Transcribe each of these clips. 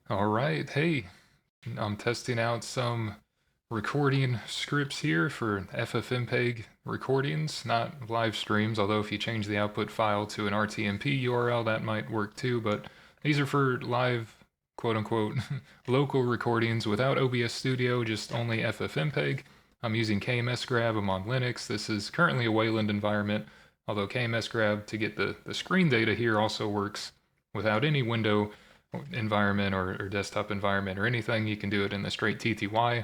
All right, hey, I'm testing out some recording scripts here for FFmpeg recordings, not live streams, although if you change the output file to an rtmp URL, that might work too, but these are for live, quote-unquote, local recordings without OBS Studio, just only FFmpeg. I'm using Kmsgrab, I'm on Linux. This is currently a Wayland environment, although Kmsgrab, to get the screen data here, also works without any window environment or desktop environment or anything. You can do it in the straight TTY,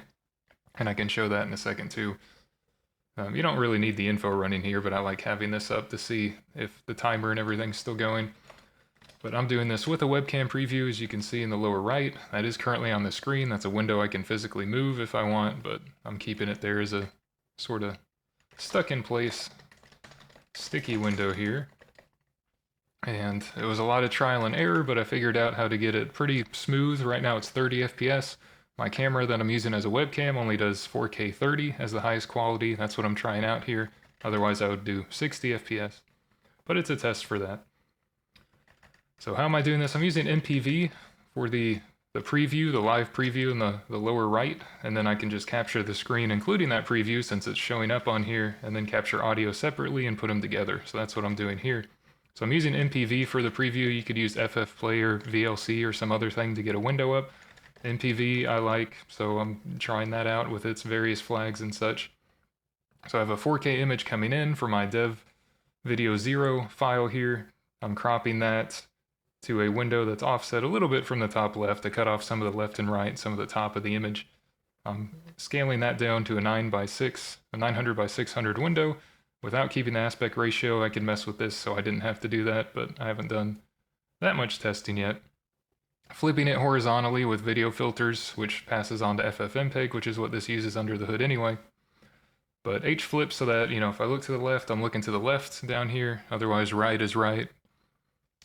and I can show that in a second too. You don't really need the info running here, but I like having this up to see if the timer and everything's still going. But I'm doing this with a webcam preview, as you can see in the lower right. That is currently on the screen. That's a window I can physically move if I want, but I'm keeping it there as a sort of stuck in place sticky window here. And it was a lot of trial and error, but I figured out how to get it pretty smooth. Right now it's 30 FPS. My camera that I'm using as a webcam only does 4K 30 as the highest quality. That's what I'm trying out here. Otherwise I would do 60 FPS. But it's a test for that. So how am I doing this? I'm using MPV for the preview, the live preview in the lower right, and then I can just capture the screen including that preview since it's showing up on here, and then capture audio separately and put them together. So that's what I'm doing here. So I'm using MPV for the preview. You could use FFplay or VLC or some other thing to get a window up. MPV I like, so I'm trying that out with its various flags and such. So I have a 4K image coming in for my dev video 0 file here. I'm cropping that to a window that's offset a little bit from the top left to cut off some of the left and right, some of the top of the image. I'm scaling that down to a 900 by 600 window. Without keeping the aspect ratio, I could mess with this, so I didn't have to do that, but I haven't done that much testing yet. Flipping it horizontally with video filters, which passes on to FFmpeg, which is what this uses under the hood anyway. But H-flip so that, if I look to the left, I'm looking to the left down here, otherwise right is right.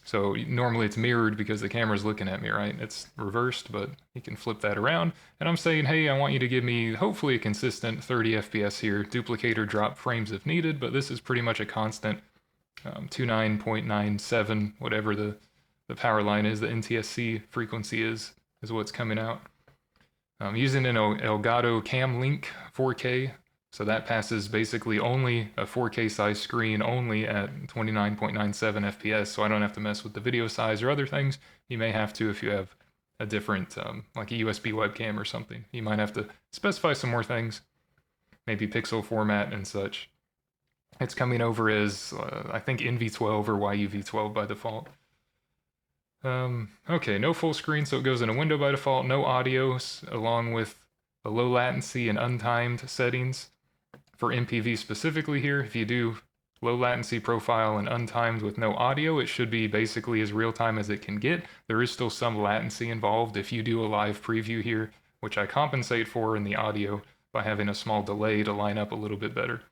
So normally it's mirrored because the camera's looking at me, right? It's reversed, but you can flip that around. And I'm saying, hey, I want you to give me hopefully a consistent 30 FPS here, duplicate or drop frames if needed, but this is pretty much a constant 29.97, whatever the power line is, the NTSC frequency is what's coming out. I'm using an Elgato Cam Link 4K, so that passes basically only a 4K size screen only at 29.97 FPS, so I don't have to mess with the video size or other things. You may have to if you have a different, like a USB webcam or something. You might have to specify some more things, maybe pixel format and such. It's coming over as, I think, NV12 or YUV12 by default. Okay, no full screen, so it goes in a window by default. No audio, along with a low latency and untimed settings. For MPV specifically here, if you do low latency profile and untimed with no audio, it should be basically as real time as it can get. There is still some latency involved if you do a live preview here, which I compensate for in the audio by having a small delay to line up a little bit better.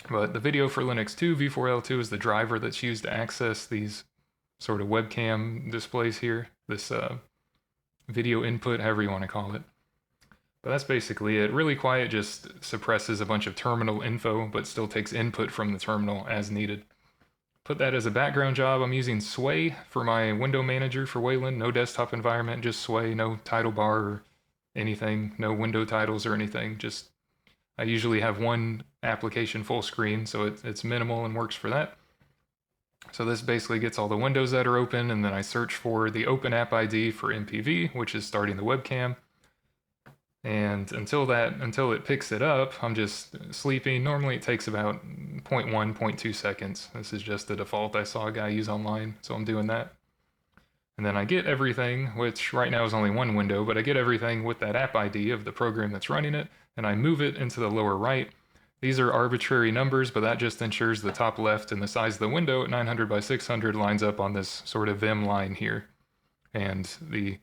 But the video for Linux 2, v4l2 is the driver that's used to access these sort of webcam displays here, this video input, however you want to call it. But that's basically it. Really quiet, just suppresses a bunch of terminal info, but still takes input from the terminal as needed. Put that as a background job. I'm using Sway for my window manager for Wayland. No desktop environment, just Sway, no title bar or anything, no window titles or anything. Just, I usually have one application full screen, so it's minimal and works for that. So this basically gets all the windows that are open, and then I search for the open app ID for MPV, which is starting the webcam. And until it picks it up, I'm just sleeping. Normally it takes about 0.1, 0.2 seconds. This is just the default I saw a guy use online, so I'm doing that. And then I get everything, which right now is only one window, but I get everything with that app ID of the program that's running it, and I move it into the lower right. These are arbitrary numbers, but that just ensures the top left and the size of the window at 900 by 600 lines up on this sort of Vim line here. And the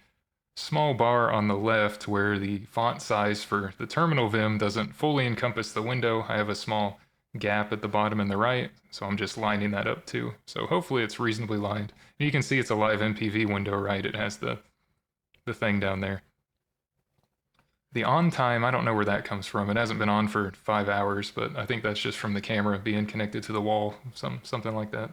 small bar on the left where the font size for the terminal Vim doesn't fully encompass the window, I have a small gap at the bottom and the right, so I'm just lining that up too. So hopefully it's reasonably lined. And you can see it's a live MPV window, right? It has the thing down there. The on time, I don't know where that comes from. It hasn't been on for 5 hours, but I think that's just from the camera being connected to the wall, something like that.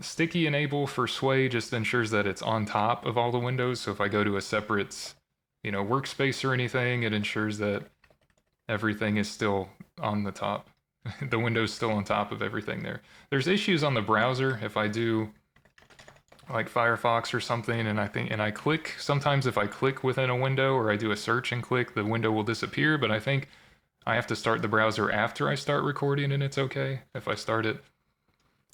Sticky enable for sway just ensures that it's on top of all the windows. So if I go to a separate, workspace or anything, it ensures that everything is still on the top. The window's still on top of everything there. There's issues on the browser if I do like Firefox or something and I click, sometimes if I click within a window or I do a search and click, the window will disappear, but I think I have to start the browser after I start recording and it's okay. If I start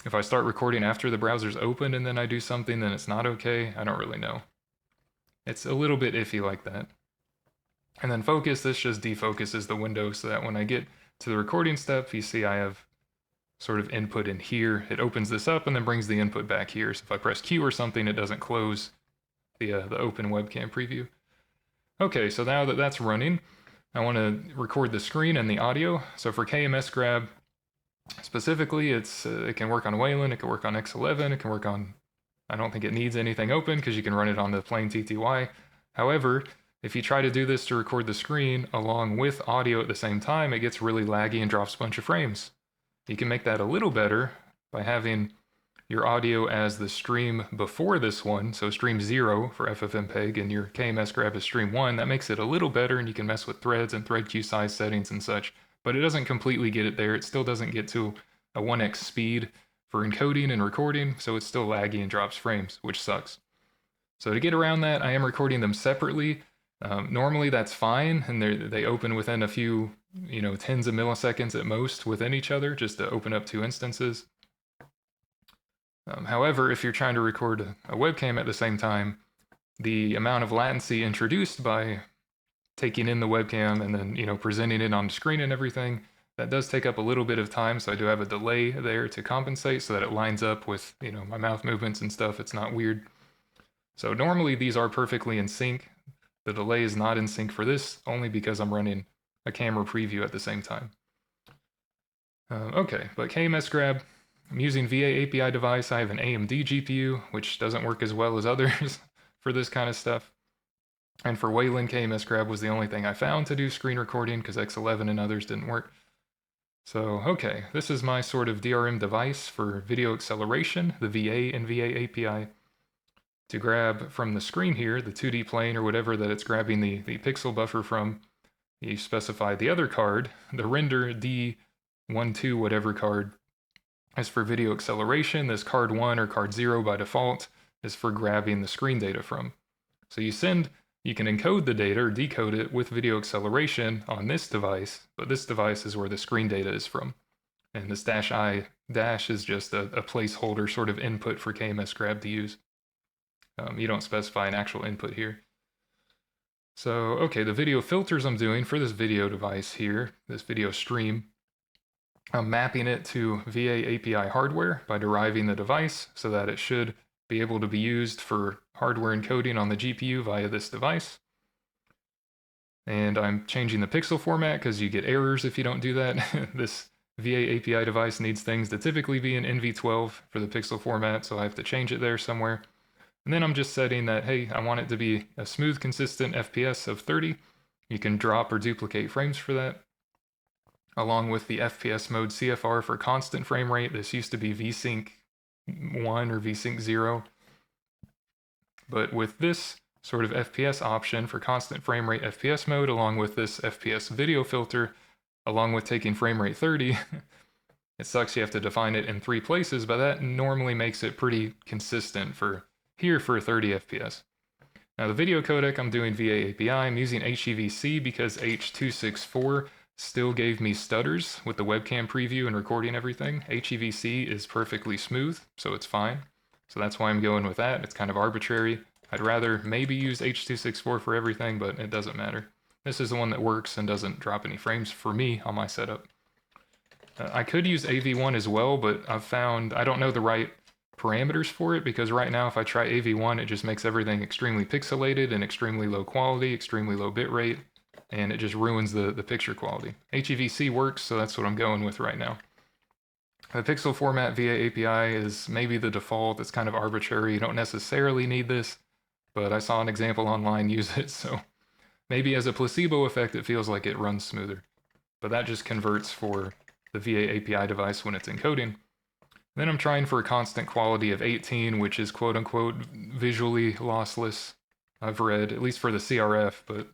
recording after the browser's open and then I do something, then it's not okay. I don't really know. It's a little bit iffy like that. And then focus, this just defocuses the window so that when I get to the recording step, you see I have sort of input in here. It opens this up and then brings the input back here. So if I press Q or something, it doesn't close the open webcam preview. Okay, so now that that's running, I want to record the screen and the audio. So for Kmsgrab, specifically, it can work on Wayland, it can work on X11, it can work on, I don't think it needs anything open because you can run it on the plain TTY. However, if you try to do this to record the screen along with audio at the same time, it gets really laggy and drops a bunch of frames. You can make that a little better by having your audio as the stream before this one, so stream 0 for FFMPEG, and your Kmsgrab is stream 1. That makes it a little better, and you can mess with threads and thread queue size settings and such, but it doesn't completely get it there. It still doesn't get to a 1x speed for encoding and recording, so it's still laggy and drops frames, which sucks. So to get around that, I am recording them separately. Normally that's fine, and they open within a few, tens of milliseconds at most within each other, just to open up 2 instances. However, if you're trying to record a webcam at the same time, the amount of latency introduced by taking in the webcam and then, presenting it on the screen and everything, that does take up a little bit of time, so I do have a delay there to compensate so that it lines up with, my mouth movements and stuff. It's not weird. So normally these are perfectly in sync. The delay is not in sync for this, only because I'm running a camera preview at the same time. Okay, but Kmsgrab, I'm using VAAPI device. I have an AMD GPU, which doesn't work as well as others for this kind of stuff. And for Wayland, Kmsgrab was the only thing I found to do screen recording because X11 and others didn't work. So, okay, this is my sort of DRM device for video acceleration, the VA and VAAPI. To grab from the screen here, the 2D plane or whatever that it's grabbing the pixel buffer from, you specify the other card, the render D12 whatever card is for video acceleration. This card 1 or card 0 by default is for grabbing the screen data from. So you can encode the data or decode it with video acceleration on this device, but this device is where the screen data is from. And this -I dash is just a placeholder sort of input for Kmsgrab to use. You don't specify an actual input here. So, okay, the video filters I'm doing for this video device here, this video stream, I'm mapping it to VAAPI hardware by deriving the device so that it should be able to be used for hardware encoding on the GPU via this device. And I'm changing the pixel format because you get errors if you don't do that. This VAAPI device needs things to typically be in NV12 for the pixel format, so I have to change it there somewhere. And then I'm just setting that, hey, I want it to be a smooth, consistent FPS of 30. You can drop or duplicate frames for that. Along with the FPS mode CFR for constant frame rate. This used to be VSync 1 or VSync 0. But with this sort of FPS option for constant frame rate FPS mode, along with this FPS video filter, along with taking frame rate 30, it sucks you have to define it in 3 places, but that normally makes it pretty consistent for 30 FPS. Now the video codec, I'm doing VAAPI. I'm using HEVC because H.264 still gave me stutters with the webcam preview and recording everything. HEVC is perfectly smooth, so it's fine. So that's why I'm going with that. It's kind of arbitrary. I'd rather maybe use H.264 for everything, but it doesn't matter. This is the one that works and doesn't drop any frames for me on my setup. I could use AV1 as well, but I've found I don't know the right parameters for it, because right now if I try AV1 it just makes everything extremely pixelated and extremely low quality, extremely low bitrate, and it just ruins the picture quality. HEVC works, so that's what I'm going with right now. The pixel format VAAPI is maybe the default. It's kind of arbitrary. You don't necessarily need this, but I saw an example online use it, so maybe as a placebo effect it feels like it runs smoother. But that just converts for the VAAPI device when it's encoding. Then I'm trying for a constant quality of 18, which is quote-unquote visually lossless, I've read, at least for the CRF, but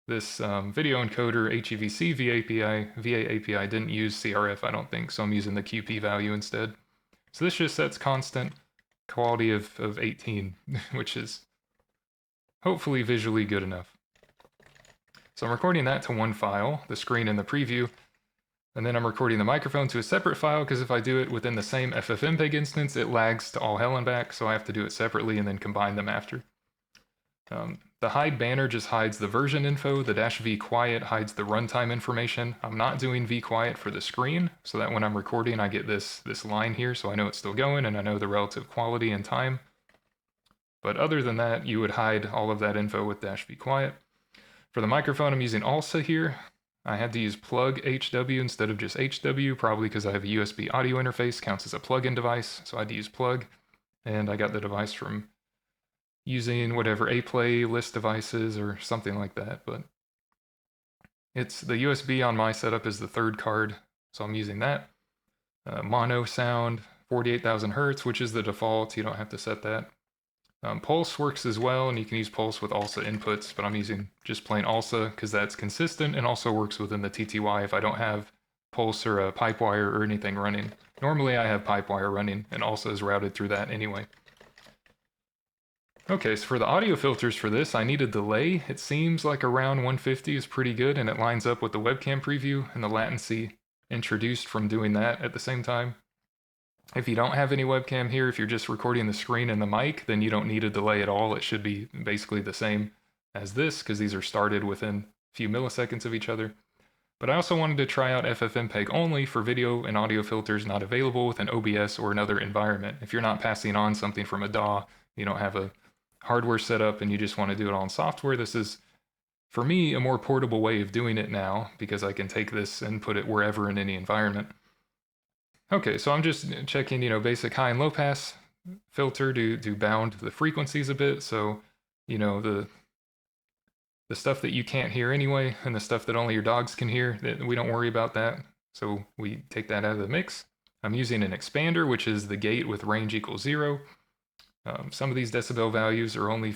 this video encoder HEVC VAAPI didn't use CRF, I don't think, so I'm using the QP value instead. So this just sets constant quality of 18, which is hopefully visually good enough. So I'm recording that to one file, the screen and the preview, and then I'm recording the microphone to a separate file because if I do it within the same FFmpeg instance, it lags to all hell and back, so I have to do it separately and then combine them after. The hide banner just hides the version info, the -v quiet hides the runtime information. I'm not doing v quiet for the screen, so that when I'm recording I get this line here, so I know it's still going and I know the relative quality and time. But other than that, you would hide all of that info with -v quiet. For the microphone, I'm using ALSA here. I had to use plug HW instead of just HW, probably because I have a USB audio interface, counts as a plug-in device, so I had to use plug. And I got the device from using whatever A-Play list devices or something like that, but it's the USB on my setup is the third card, so I'm using that. Mono sound, 48,000 Hertz, which is the default, you don't have to set that. Pulse works as well, and you can use Pulse with ALSA inputs, but I'm using just plain ALSA because that's consistent and also works within the TTY if I don't have Pulse or a Pipewire or anything running. Normally I have Pipewire running, and ALSA is routed through that anyway. Okay, so for the audio filters for this, I need a delay. It seems like around 150 is pretty good, and it lines up with the webcam preview and the latency introduced from doing that at the same time. If you don't have any webcam here, if you're just recording the screen and the mic, then you don't need a delay at all. It should be basically the same as this, because these are started within a few milliseconds of each other. But I also wanted to try out FFmpeg only for video and audio filters not available with an OBS or another environment. If you're not passing on something from a DAW, you don't have a hardware setup and you just want to do it all in software, this is, for me, a more portable way of doing it now, because I can take this and put it wherever in any environment. Okay, so I'm just checking, basic high and low pass filter to bound the frequencies a bit, so, the stuff that you can't hear anyway, and the stuff that only your dogs can hear, we don't worry about that, so we take that out of the mix. I'm using an expander, which is the gate with range equals 0. Some of these decibel values are only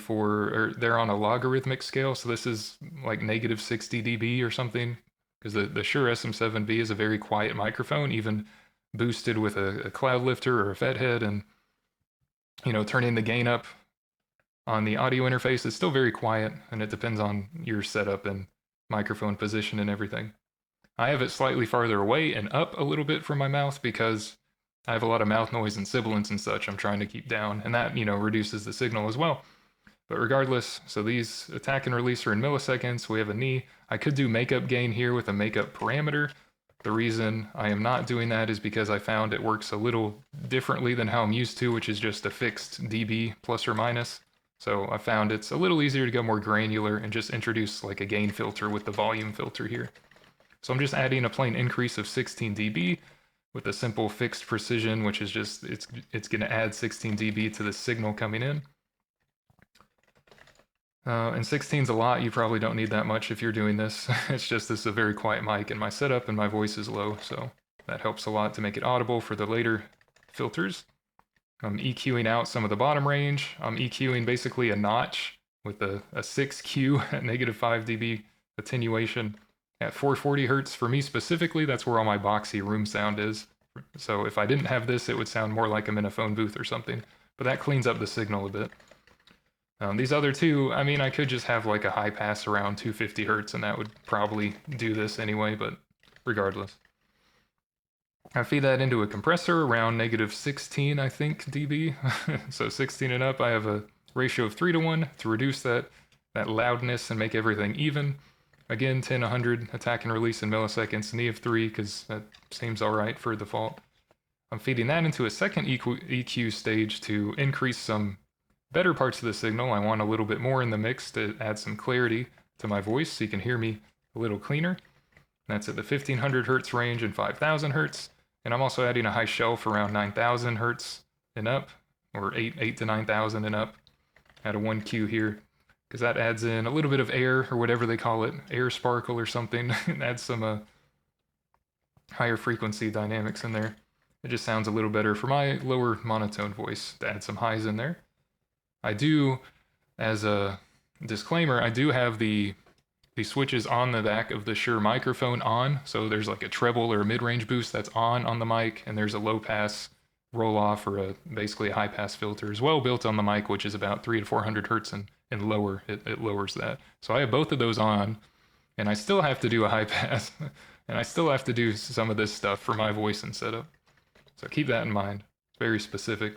they're on a logarithmic scale, so this is like -60 dB or something, because the Shure SM7B is a very quiet microphone, even boosted with a cloud lifter or a FET head, and turning the gain up on the audio interface is still very quiet, and it depends on your setup and microphone position and everything. I have it slightly farther away and up a little bit from my mouth because I have a lot of mouth noise and sibilance and such I'm trying to keep down, and that reduces the signal as well. But regardless, so these attack and release are in milliseconds. We have a knee. I could do makeup gain here with a makeup parameter. The reason I am not doing that is because I found it works a little differently than how I'm used to, which is just a fixed dB plus or minus. So I found it's a little easier to go more granular and just introduce like a gain filter with the volume filter here. So I'm just adding a plain increase of 16 dB with a simple fixed precision, which is just, it's going to add 16 dB to the signal coming in. And 16's a lot, you probably don't need that much if you're doing this. It's just this is a very quiet mic in my setup and my voice is low, so that helps a lot to make it audible for the later filters. I'm EQing out some of the bottom range. I'm EQing basically a notch with a 6Q at -5 dB attenuation at 440 Hertz. For me specifically, that's where all my boxy room sound is. So if I didn't have this, it would sound more like I'm in a phone booth or something. But that cleans up the signal a bit. These other two, I mean, I could just have like a high pass around 250 Hertz and that would probably do this anyway, but regardless. I feed that into a compressor around -16, I think, dB. So 16 and up, I have a ratio of 3:1 to reduce that loudness and make everything even. Again, 10-100 attack and release in milliseconds, knee of 3, because that seems alright for default. I'm feeding that into a second EQ stage to increase some better parts of the signal. I want a little bit more in the mix to add some clarity to my voice so you can hear me a little cleaner. That's at the 1500 Hertz range and 5000 Hertz. And I'm also adding a high shelf around 9000 Hertz and up, or 8 to 9000 and up. Add a 1Q here, because that adds in a little bit of air, or whatever they call it, air sparkle or something. It adds some higher frequency dynamics in there. It just sounds a little better for my lower monotone voice to add some highs in there. I do, as a disclaimer, I do have the switches on the back of the Shure microphone on, so there's like a treble or a mid-range boost that's on the mic, and there's a low pass roll-off or basically a high-pass filter as well built on the mic, which is about 300 to 400 hertz and lower. It lowers that. So I have both of those on, and I still have to do a high pass, and I still have to do some of this stuff for my voice and setup. So keep that in mind. It's very specific.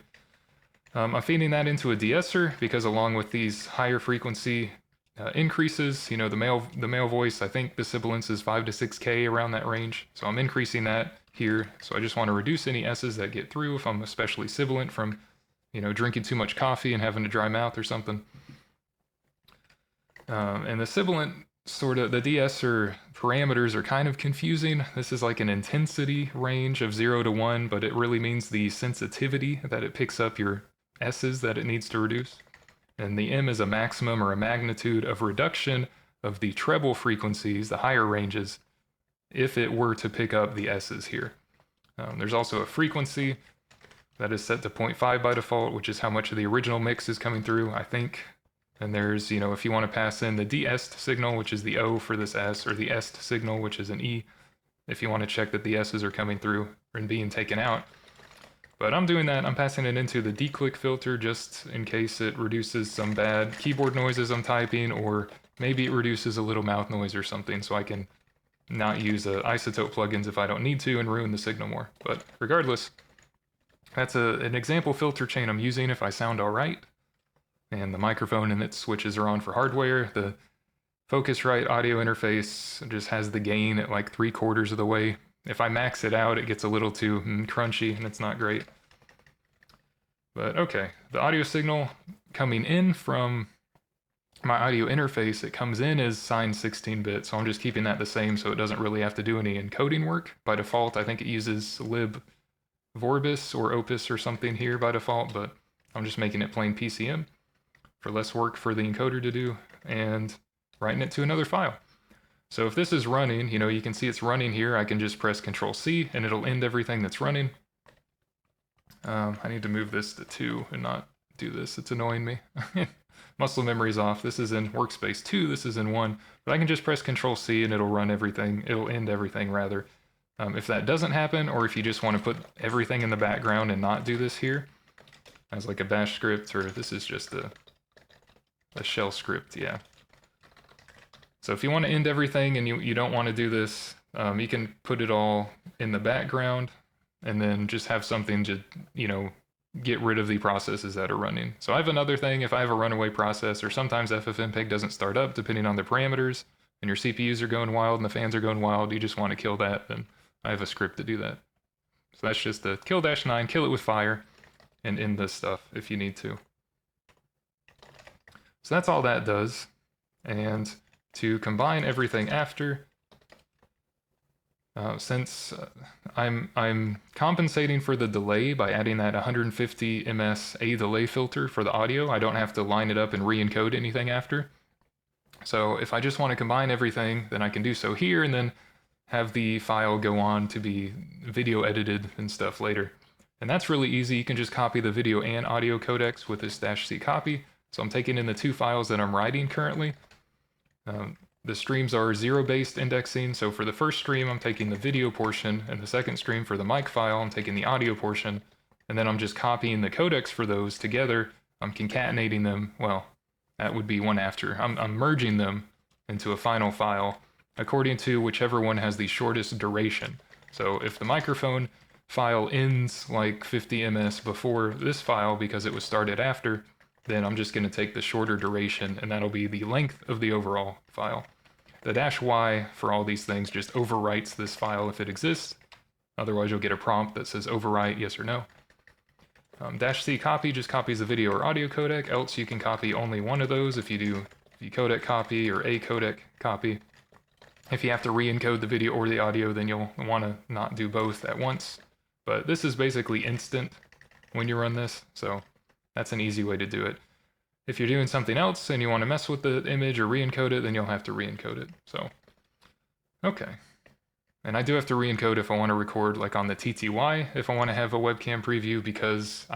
I'm feeding that into a de-esser because along with these higher frequency increases, the male voice, I think the sibilance is 5 to 6K around that range. So I'm increasing that here. So I just want to reduce any S's that get through if I'm especially sibilant from, drinking too much coffee and having a dry mouth or something. And the sibilant the de-esser parameters are kind of confusing. This is like an intensity range of 0 to 1, but it really means the sensitivity that it picks up your S's that it needs to reduce. And the M is a maximum or a magnitude of reduction of the treble frequencies, the higher ranges, if it were to pick up the S's here. There's also a frequency that is set to 0.5 by default, which is how much of the original mix is coming through, I think. And there's, if you want to pass in the de-est signal, which is the O for this S, or the est signal, which is an E, if you want to check that the S's are coming through and being taken out. But I'm doing that. I'm passing it into the declick filter just in case it reduces some bad keyboard noises I'm typing, or maybe it reduces a little mouth noise or something, so I can not use izotope plugins if I don't need to and ruin the signal more. But regardless, that's an example filter chain I'm using if I sound all right. And the microphone and its switches are on for hardware. The Focusrite audio interface just has the gain at like 3/4 of the way. If I max it out, it gets a little too crunchy, and it's not great. But okay, the audio signal coming in from my audio interface, it comes in as signed 16-bit, so I'm just keeping that the same so it doesn't really have to do any encoding work. By default, I think it uses lib Vorbis or Opus or something here by default, but I'm just making it plain PCM for less work for the encoder to do, and writing it to another file. So if this is running, you can see it's running here. I can just press Control-C, and it'll end everything that's running. I need to move this to 2 and not do this. It's annoying me. Muscle memory's off. This is in workspace 2, this is in 1, but I can just press Control-C and it'll run everything. It'll end everything, rather. If that doesn't happen, or if you just want to put everything in the background and not do this here, as like a bash script, or this is just a shell script, yeah. So if you want to end everything and you don't want to do this, you can put it all in the background and then just have something to, get rid of the processes that are running. So I have another thing, if I have a runaway process, or sometimes FFmpeg doesn't start up depending on the parameters, and your CPUs are going wild and the fans are going wild, you just want to kill that, then I have a script to do that. So that's just the kill-9, kill it with fire, and end this stuff if you need to. So that's all that does. And to combine everything after, since I'm compensating for the delay by adding that 150 ms A delay filter for the audio, I don't have to line it up and re-encode anything after. So if I just want to combine everything, then I can do so here and then have the file go on to be video edited and stuff later. And that's really easy. You can just copy the video and audio codecs with this -C copy. So I'm taking in the 2 files that I'm writing currently. The streams are 0-based indexing, so for the first stream I'm taking the video portion, and the second stream for the mic file I'm taking the audio portion, and then I'm just copying the codecs for those together. I'm concatenating them, well, that would be one after. I'm merging them into a final file according to whichever one has the shortest duration. So if the microphone file ends like 50 ms before this file because it was started after, then I'm just going to take the shorter duration, and that'll be the length of the overall file. The -Y for all these things just overwrites this file if it exists. Otherwise, you'll get a prompt that says overwrite, yes or no. -C copy just copies the video or audio codec, else you can copy only one of those if you do codec copy or a codec copy. If you have to re-encode the video or the audio, then you'll want to not do both at once. But this is basically instant when you run this, so that's an easy way to do it. If you're doing something else and you want to mess with the image or re-encode it, then you'll have to re-encode it. So, okay. And I do have to re-encode if I want to record like on the TTY, if I want to have a webcam preview, because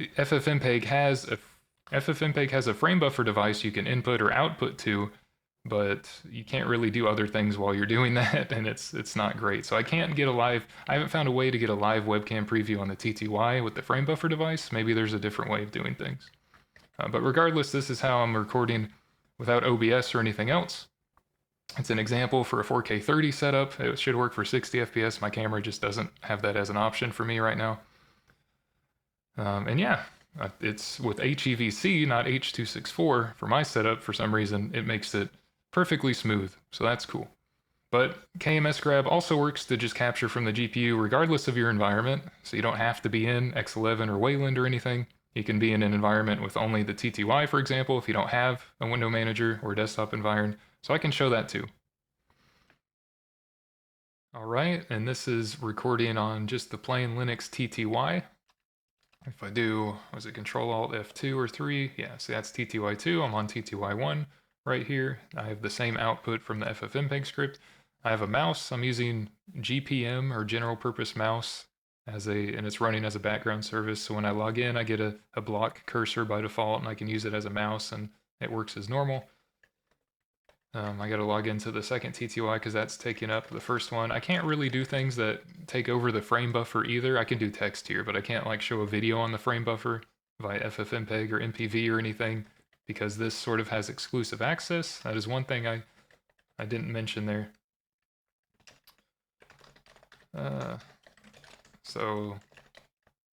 FFmpeg has a frame buffer device you can input or output to, but you can't really do other things while you're doing that, and it's not great. So I haven't found a way to get a live webcam preview on the TTY with the frame buffer device. Maybe there's a different way of doing things. But regardless, this is how I'm recording without OBS or anything else. It's an example for a 4K 30 setup. It should work for 60 FPS. My camera just doesn't have that as an option for me right now. And yeah, it's with HEVC, not H.264 for my setup. For some reason, it makes it perfectly smooth, so that's cool. But Kmsgrab also works to just capture from the GPU regardless of your environment, so you don't have to be in X11 or Wayland or anything. You can be in an environment with only the TTY, for example, if you don't have a window manager or desktop environment. So I can show that too. All right, and this is recording on just the plain Linux TTY. If I do, was it Control-Alt F2 or 3? Yeah, so that's TTY2. I'm on TTY1 right here. I have the same output from the FFmpeg script. I have a mouse. I'm using GPM or general purpose mouse and it's running as a background service. So when I log in, I get a block cursor by default, and I can use it as a mouse, and it works as normal. I got to log into the second TTY because that's taking up the first one. I can't really do things that take over the frame buffer either. I can do text here, but I can't like show a video on the frame buffer via FFmpeg or MPV or anything, because this sort of has exclusive access. That is one thing I didn't mention there. So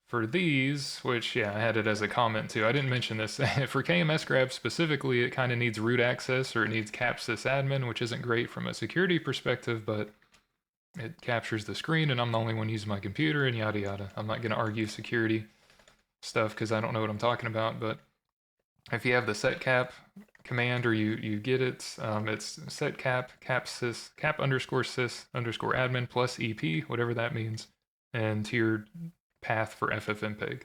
for these, which, yeah, I had it as a comment too. I didn't mention this. For Kmsgrab specifically, it kind of needs root access, or it needs capsysadmin, which isn't great from a security perspective, but it captures the screen, and I'm the only one using my computer, and yada yada. I'm not going to argue security stuff because I don't know what I'm talking about, but if you have the setcap command, or you get it, it's setcap capsys cap underscore sys underscore admin plus EP, whatever that means, and to your path for FFmpeg,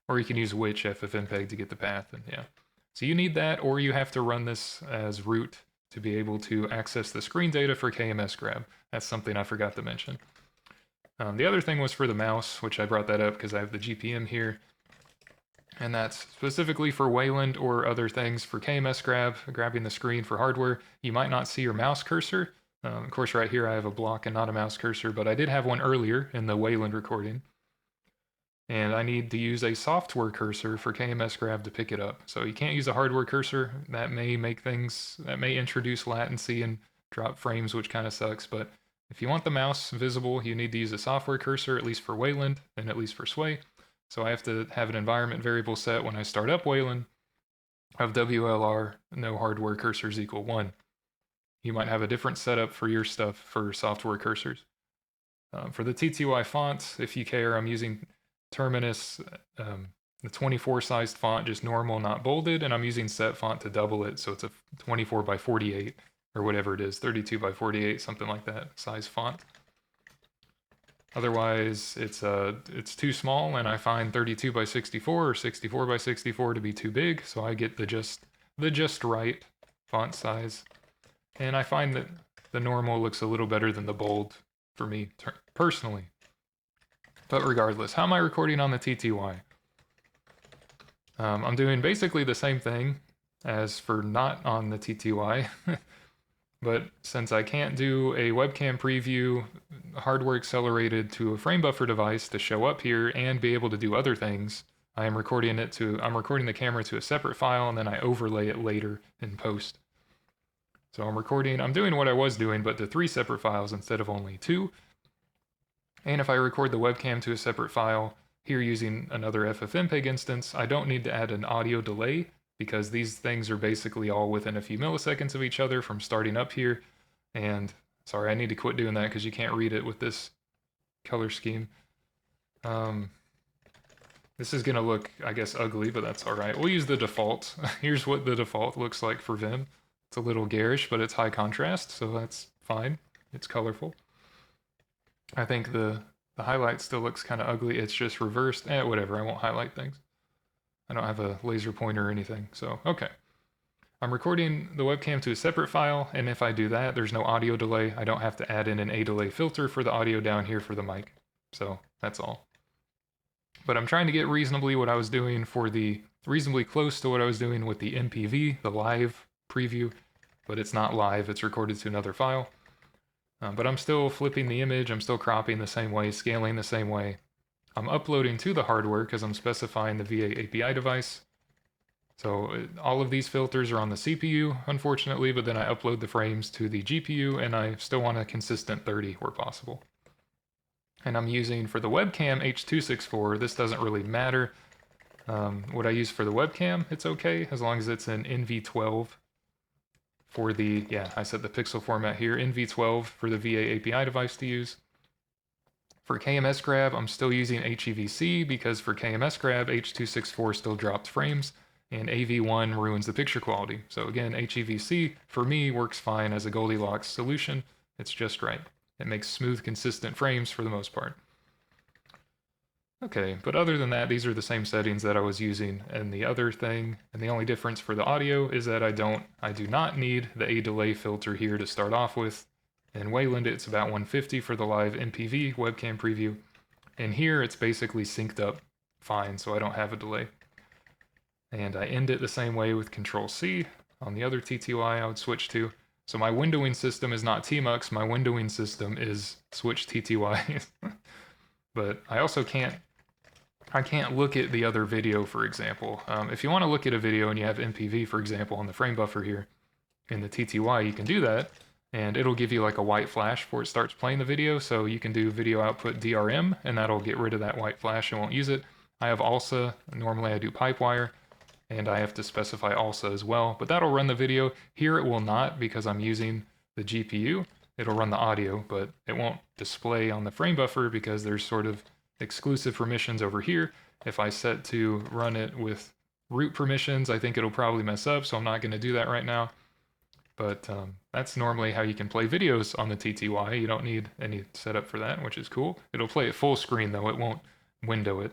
or you can use which FFmpeg to get the path, and yeah. So you need that, or you have to run this as root to be able to access the screen data for Kmsgrab. That's something I forgot to mention. The other thing was for the mouse, which I brought that up because I have the GPM here, and that's specifically for Wayland or other things. For Kmsgrab, grabbing the screen for hardware, you might not see your mouse cursor. Of course, right here I have a block and not a mouse cursor, but I did have one earlier in the Wayland recording. And I need to use a software cursor for Kmsgrab to pick it up. So you can't use a hardware cursor. That may introduce latency and drop frames, which kind of sucks. But if you want the mouse visible, you need to use a software cursor, at least for Wayland and at least for Sway. So I have to have an environment variable set when I start up Wayland of WLR no hardware cursors equal 1. You might have a different setup for your stuff for software cursors. For the TTY fonts, if you care, I'm using Terminus, the 24 sized font, just normal, not bolded, and I'm using set font to double it, so it's a 24 by 48 or whatever it is, 32 by 48, something like that size font. Otherwise, it's too small, and I find 32 by 64 or 64 by 64 to be too big, so I get the just right font size. And I find that the normal looks a little better than the bold for me personally. But regardless, how am I recording on the TTY? I'm doing basically the same thing as for not on the TTY, but since I can't do a webcam preview hardware accelerated to a frame buffer device to show up here and be able to do other things, I'm recording the camera to a separate file, and then I overlay it later in post. So I'm doing what I was doing, but to 3 separate files instead of only 2. And if I record the webcam to a separate file, here using another FFmpeg instance, I don't need to add an audio delay, because these things are basically all within a few milliseconds of each other from starting up here. And sorry, I need to quit doing that because you can't read it with this color scheme. This is gonna look, I guess, ugly, but that's all right. We'll use the default. Here's what the default looks like for Vim. It's a little garish, but it's high contrast, so that's fine. It's colorful. I think the highlight still looks kind of ugly. It's just reversed. Whatever, I won't highlight things. I don't have a laser pointer or anything, so okay. I'm recording the webcam to a separate file, and if I do that, there's no audio delay. I don't have to add in an A delay filter for the audio down here for the mic. So that's all. But I'm trying to get reasonably close to what I was doing with the MPV, the live preview, but it's not live, it's recorded to another file. But I'm still flipping the image, I'm still cropping the same way, scaling the same way. I'm uploading to the hardware because I'm specifying the VAAPI device. So all of these filters are on the CPU, unfortunately, but then I upload the frames to the GPU, and I still want a consistent 30 where possible. And I'm using, for the webcam, H.264. This doesn't really matter. What I use for the webcam, it's okay, as long as it's an NV12 for the, yeah, I set the pixel format here, NV12 for the VAAPI device to use. For Kmsgrab, I'm still using HEVC because for Kmsgrab, H.264 still drops frames, and AV1 ruins the picture quality. So again, HEVC, for me, works fine as a Goldilocks solution. It's just right. It makes smooth, consistent frames for the most part. Okay, but other than that, these are the same settings that I was using in the other thing, and the only difference for the audio is that I do not need the A delay filter here to start off with. In Wayland, it's about 150 for the live MPV webcam preview, and here it's basically synced up fine, so I don't have a delay. And I end it the same way with Control-C. On the other TTY I would switch to. So my windowing system is not Tmux, my windowing system is switch TTY. But I also can't look at the other video, for example. If you want to look at a video and you have MPV, for example, on the frame buffer here in the TTY, you can do that, and it'll give you like a white flash before it starts playing the video, so you can do video output DRM, and that'll get rid of that white flash and won't use it. I have ALSA, normally I do Pipewire, and I have to specify ALSA as well, but that'll run the video. Here it will not because I'm using the GPU. It'll run the audio, but it won't display on the frame buffer because there's sort of exclusive permissions over here. If I set to run it with root permissions, I think it'll probably mess up, so I'm not going to do that right now. But that's normally how you can play videos on the TTY. You don't need any setup for that, which is cool. It'll play it full screen though, it won't window it.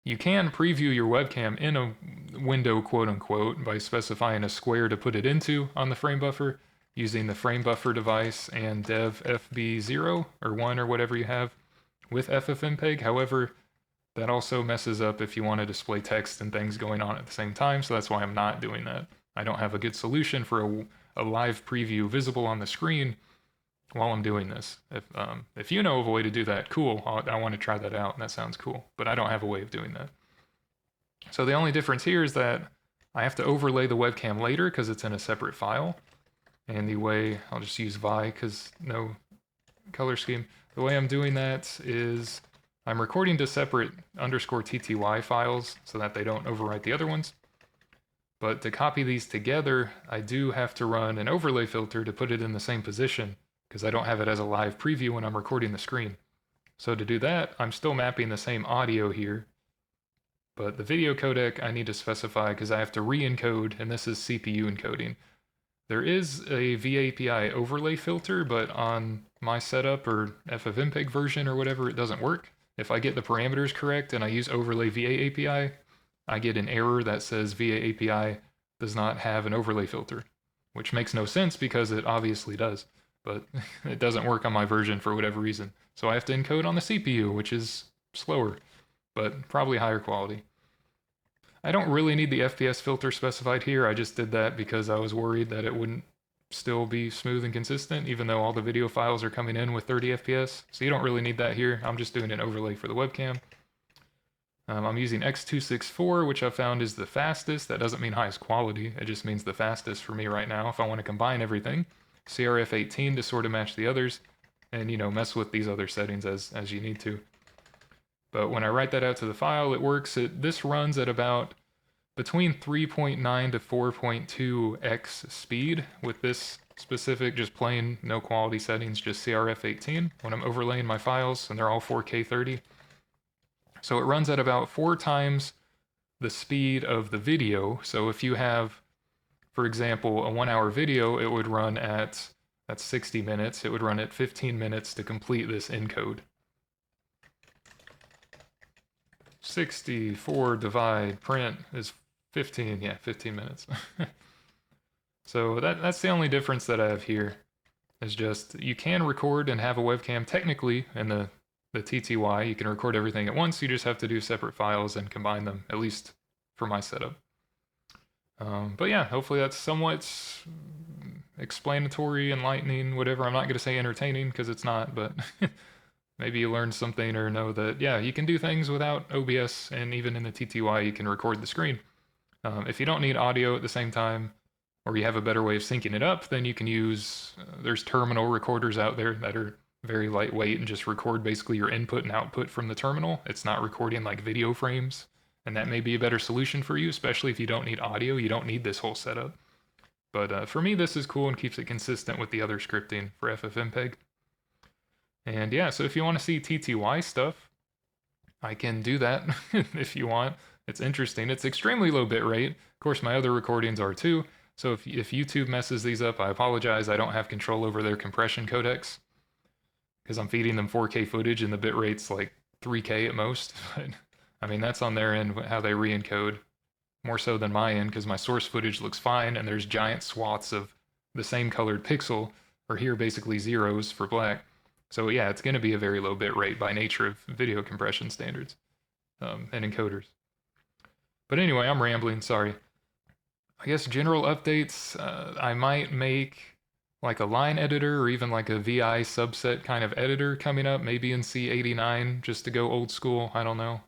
You can preview your webcam in a window, quote unquote, by specifying a square to put it into on the frame buffer, using the frame buffer device and dev FB0 or 1 or whatever you have with FFMPEG. However, that also messes up if you want to display text and things going on at the same time, so that's why I'm not doing that. I don't have a good solution for a live preview visible on the screen while I'm doing this. If you know of a way to do that, cool. I want to try that out, and that sounds cool, but I don't have a way of doing that. So the only difference here is that I have to overlay the webcam later because it's in a separate file. And the way, I'll just use Vi because no color scheme. The way I'm doing that is I'm recording to separate _TTY files so that they don't overwrite the other ones. But to copy these together, I do have to run an overlay filter to put it in the same position because I don't have it as a live preview when I'm recording the screen. So to do that, I'm still mapping the same audio here, but the video codec I need to specify because I have to re-encode, and this is CPU encoding. There is a VAAPI overlay filter, but on my setup or FFmpeg version or whatever, it doesn't work. If I get the parameters correct and I use overlay VAAPI, I get an error that says VAAPI does not have an overlay filter, which makes no sense because it obviously does, but it doesn't work on my version for whatever reason. So I have to encode on the CPU, which is slower, but probably higher quality. I don't really need the FPS filter specified here. I just did that because I was worried that it wouldn't still be smooth and consistent, even though all the video files are coming in with 30 FPS. So you don't really need that here. I'm just doing an overlay for the webcam. I'm using X264, which I found is the fastest. That doesn't mean highest quality. It just means the fastest for me right now if I want to combine everything. CRF18 to sort of match the others, and mess with these other settings as you need to. But when I write that out to the file, it works. This runs at about between 3.9 to 4.2x speed with this specific, just plain no quality settings, just CRF18 when I'm overlaying my files, and they're all 4K 30. So it runs at about 4 times the speed of the video. So if you have, for example, a 1-hour video, it would run at, that's 60 minutes, it would run at 15 minutes to complete this encode. 64 divide print is 15, yeah, 15 minutes. So that's the only difference that I have here, is just you can record and have a webcam technically in the TTY. You can record everything at once, you just have to do separate files and combine them, at least for my setup. But yeah, hopefully that's somewhat explanatory, enlightening, whatever. I'm not going to say entertaining because it's not, but maybe you learned something or know that, yeah, you can do things without OBS, and even in the TTY, you can record the screen. If you don't need audio at the same time, or you have a better way of syncing it up, then you can use, there's terminal recorders out there that are very lightweight and just record basically your input and output from the terminal. It's not recording like video frames, and that may be a better solution for you, especially if you don't need audio. You don't need this whole setup. But for me, this is cool and keeps it consistent with the other scripting for FFmpeg. And yeah, so if you want to see TTY stuff, I can do that if you want. It's interesting. It's extremely low bit rate. Of course, my other recordings are too. So if YouTube messes these up, I apologize. I don't have control over their compression codecs because I'm feeding them 4K footage and the bit rate's like 3K at most. But I mean, that's on their end, how they re-encode, more so than my end, because my source footage looks fine and there's giant swaths of the same colored pixel, or here basically zeros for black. So yeah, it's going to be a very low bit rate by nature of video compression standards and encoders. But anyway, I'm rambling, sorry. I guess general updates, I might make like a line editor or even like a VI subset kind of editor coming up, maybe in C89, just to go old school, I don't know.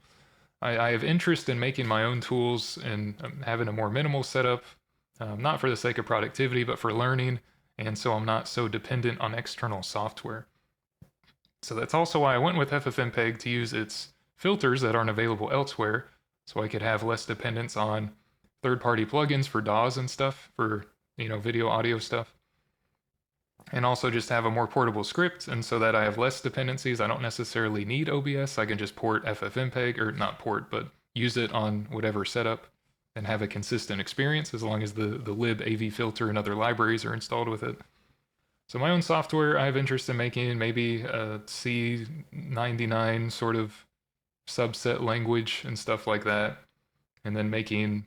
I have interest in making my own tools and having a more minimal setup, not for the sake of productivity, but for learning, and so I'm not so dependent on external software. So that's also why I went with FFmpeg, to use its filters that aren't available elsewhere, so I could have less dependence on third-party plugins for DAWs and stuff, for, you know, video audio stuff. And also just have a more portable script, and so that I have less dependencies. I don't necessarily need OBS. I can just port FFmpeg, or not port, but use it on whatever setup and have a consistent experience as long as the lib AV filter and other libraries are installed with it. So my own software, I have interest in making maybe a C99 sort of subset language and stuff like that, and then making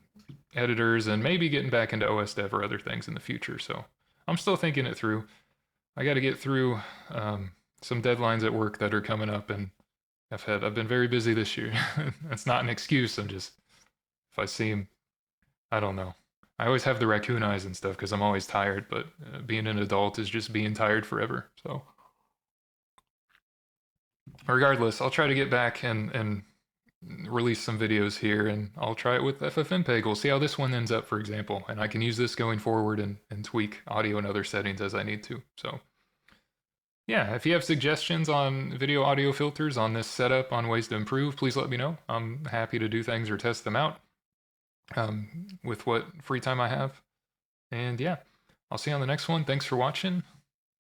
editors and maybe getting back into OS Dev or other things in the future. So I'm still thinking it through. I got to get through some deadlines at work that are coming up, and I've been very busy this year. That's not an excuse. I'm just, if I seem, I don't know. I always have the raccoon eyes and stuff because I'm always tired, but being an adult is just being tired forever. So regardless, I'll try to get back and release some videos here, and I'll try it with FFmpeg. We'll see how this one ends up, for example, and I can use this going forward and tweak audio and other settings as I need to. So yeah, if you have suggestions on video audio filters on this setup, on ways to improve, please let me know. I'm happy to do things or test them out with what free time I have. And yeah, I'll see you on the next one. Thanks for watching.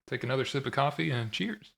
Take another sip of coffee and cheers.